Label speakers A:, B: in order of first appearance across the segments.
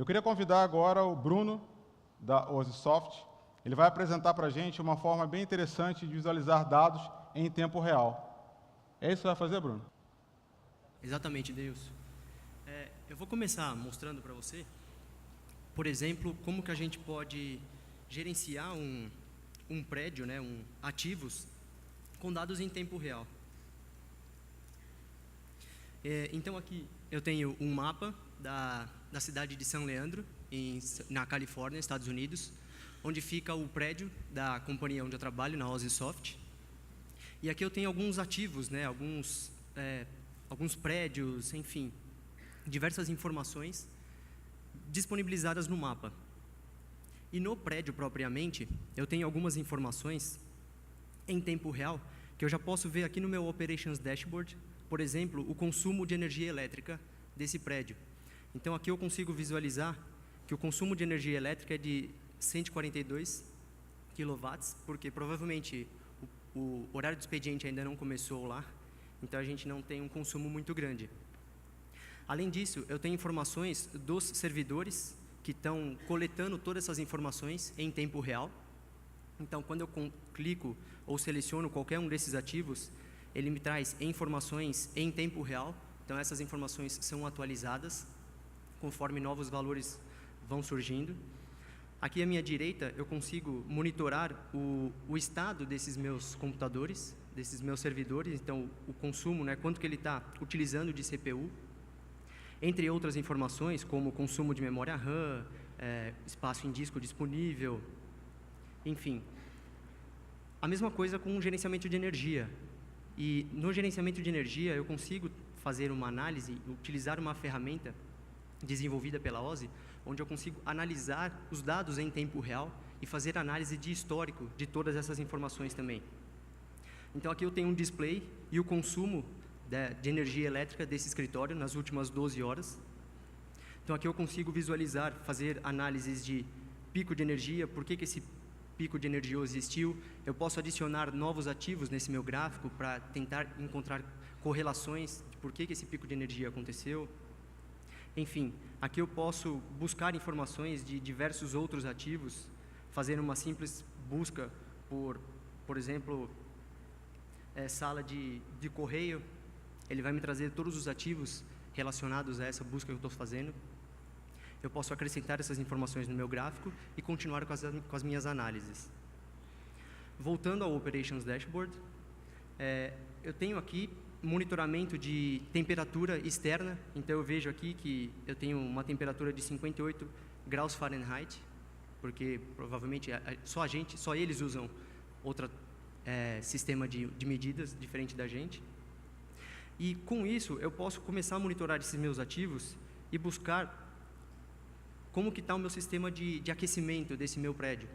A: Eu queria convidar agora o Bruno, da OSIsoft. Ele vai apresentar para a gente uma forma bem interessante de visualizar dados em tempo real. É isso que você vai fazer, Bruno?
B: Exatamente, Deilson. Eu vou começar mostrando para você, por exemplo, como que a gente pode gerenciar um prédio, né, ativos, com dados em tempo real. Então, aqui eu tenho um mapa da cidade de San Leandro, na Califórnia, Estados Unidos, onde fica o prédio da companhia onde eu trabalho, na OSIsoft. E aqui eu tenho alguns ativos, né, alguns prédios, enfim, diversas informações disponibilizadas no mapa. E no prédio, propriamente, eu tenho algumas informações em tempo real, que eu já posso ver aqui no meu Operations Dashboard, por exemplo, o consumo de energia elétrica desse prédio. Então, aqui eu consigo visualizar que o consumo de energia elétrica é de 142 kW, porque provavelmente o horário do expediente ainda não começou lá, então a gente não tem um consumo muito grande. Além disso, eu tenho informações dos servidores que estão coletando todas essas informações em tempo real. Então, quando eu clico ou seleciono qualquer um desses ativos, ele me traz informações em tempo real. Então, essas informações são atualizadas conforme novos valores vão surgindo. Aqui à minha direita, eu consigo monitorar o estado desses meus computadores, desses meus servidores, então o consumo, né, quanto que ele está utilizando de CPU, entre outras informações, como o consumo de memória RAM, espaço em disco disponível, enfim. A mesma coisa com o gerenciamento de energia. E no gerenciamento de energia, eu consigo fazer uma análise, utilizar uma ferramenta desenvolvida pela OSI, onde eu consigo analisar os dados em tempo real e fazer análise de histórico de todas essas informações também. Então, aqui eu tenho um display e o consumo de energia elétrica desse escritório nas últimas 12 horas. Então, aqui eu consigo visualizar, fazer análises de pico de energia, por que esse pico de energia existiu. Eu posso adicionar novos ativos nesse meu gráfico para tentar encontrar correlações de por que esse pico de energia aconteceu. Enfim, aqui eu posso buscar informações de diversos outros ativos, fazer uma simples busca por exemplo, sala de correio. Ele vai me trazer todos os ativos relacionados a essa busca que eu estou fazendo. Eu posso acrescentar essas informações no meu gráfico e continuar com as minhas análises. Voltando ao Operations Dashboard, eu tenho aqui monitoramento de temperatura externa. Então, eu vejo aqui que eu tenho uma temperatura de 58 graus Fahrenheit, porque provavelmente só eles usam outro sistema de medidas diferente da gente. E com isso, eu posso começar a monitorar esses meus ativos e buscar como que está o meu sistema de aquecimento desse meu prédio.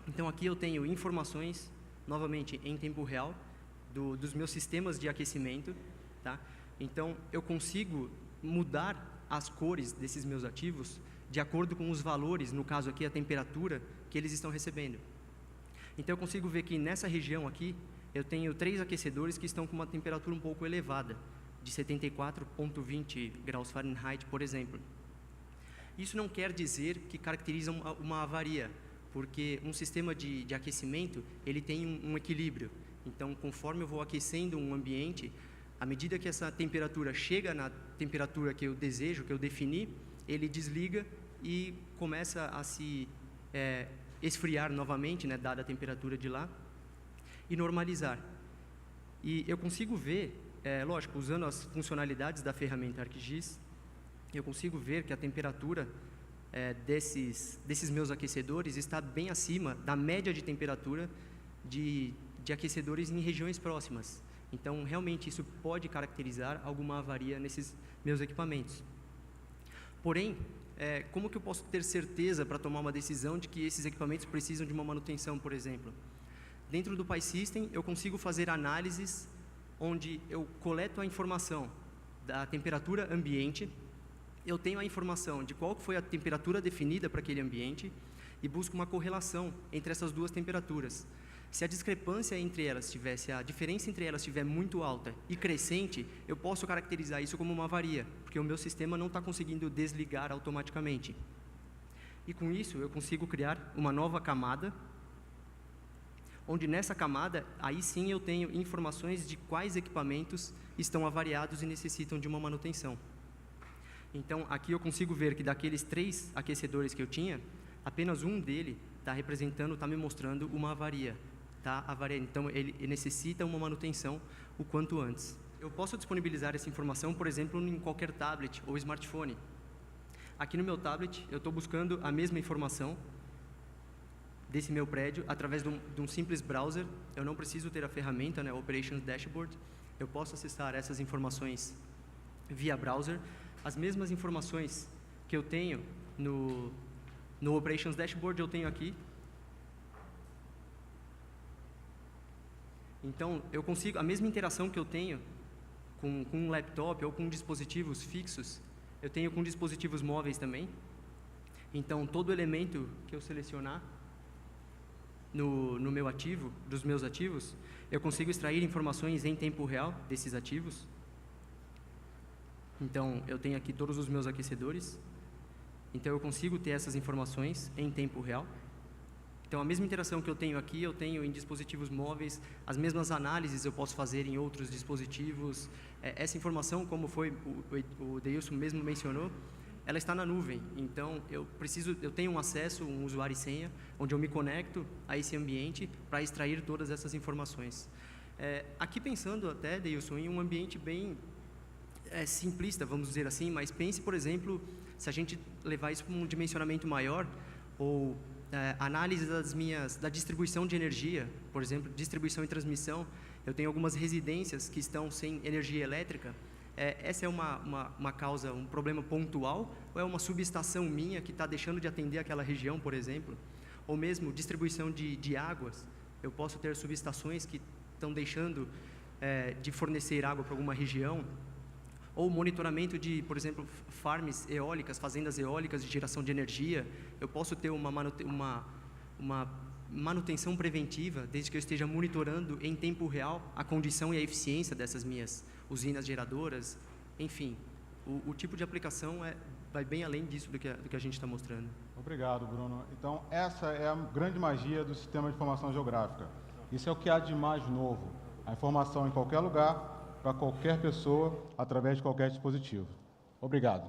B: Então, aqui eu tenho informações, novamente, em tempo real, dos meus sistemas de aquecimento. Tá? Então, eu consigo mudar as cores desses meus ativos de acordo com os valores, no caso aqui, a temperatura que eles estão recebendo. Então, eu consigo ver que nessa região aqui, eu tenho 3 aquecedores que estão com uma temperatura um pouco elevada, de 74,20 graus Fahrenheit, por exemplo. Isso não quer dizer que caracteriza uma avaria, porque um sistema de aquecimento, ele tem um equilíbrio. Então, conforme eu vou aquecendo um ambiente, à medida que essa temperatura chega na temperatura que eu desejo, que eu defini, ele desliga e começa a se esfriar novamente, né, dada a temperatura de lá, e normalizar. E eu consigo ver, lógico, usando as funcionalidades da ferramenta ArcGIS, eu consigo ver que a temperatura desses meus aquecedores está bem acima da média de temperatura de aquecedores em regiões próximas. Então, realmente, isso pode caracterizar alguma avaria nesses meus equipamentos. Porém, como que eu posso ter certeza para tomar uma decisão de que esses equipamentos precisam de uma manutenção, por exemplo? Dentro do PySystem, eu consigo fazer análises onde eu coleto a informação da temperatura ambiente, eu tenho a informação de qual foi a temperatura definida para aquele ambiente e busco uma correlação entre essas duas temperaturas. Se a discrepância entre elas se a diferença entre elas estiver muito alta e crescente, eu posso caracterizar isso como uma avaria, porque o meu sistema não está conseguindo desligar automaticamente. E com isso eu consigo criar uma nova camada, onde nessa camada, aí sim eu tenho informações de quais equipamentos estão avariados e necessitam de uma manutenção. Então, aqui eu consigo ver que daqueles 3 aquecedores que eu tinha, apenas um dele está me mostrando uma avaria. Então, ele necessita uma manutenção o quanto antes. Eu posso disponibilizar essa informação, por exemplo, em qualquer tablet ou smartphone. Aqui no meu tablet, eu estou buscando a mesma informação desse meu prédio através de um simples browser. Eu não preciso ter a ferramenta, né, Operations Dashboard. Eu posso acessar essas informações via browser. As mesmas informações que eu tenho no Operations Dashboard, eu tenho aqui. Então, eu consigo, a mesma interação que eu tenho com um laptop ou com dispositivos fixos, eu tenho com dispositivos móveis também. Então, todo elemento que eu selecionar no meu ativo, dos meus ativos, eu consigo extrair informações em tempo real desses ativos. Então, eu tenho aqui todos os meus aquecedores. Então, eu consigo ter essas informações em tempo real. Então, a mesma interação que eu tenho aqui, eu tenho em dispositivos móveis, as mesmas análises eu posso fazer em outros dispositivos. Essa informação, como foi o Deilson mesmo mencionou, ela está na nuvem. Então, eu tenho um acesso, um usuário e senha, onde eu me conecto a esse ambiente para extrair todas essas informações. Aqui pensando até, Deilson, em um ambiente bem simplista, vamos dizer assim, mas pense, por exemplo, se a gente levar isso para um dimensionamento maior, ou análise da distribuição de energia, por exemplo, distribuição e transmissão. Eu tenho algumas residências que estão sem energia elétrica. Essa é uma causa, um problema pontual, ou é uma subestação minha que está deixando de atender aquela região, por exemplo? Ou mesmo distribuição de águas. Eu posso ter subestações que estão deixando de fornecer água para alguma região. Ou monitoramento de, por exemplo, farms eólicas, fazendas eólicas de geração de energia. Eu posso ter uma manutenção preventiva, desde que eu esteja monitorando em tempo real a condição e a eficiência dessas minhas usinas geradoras. Enfim, o tipo de aplicação vai bem além disso do que a gente está mostrando.
A: Obrigado, Bruno. Então, essa é a grande magia do sistema de informação geográfica. Isso é o que há de mais novo. A informação em qualquer lugar, para qualquer pessoa, através de qualquer dispositivo. Obrigado.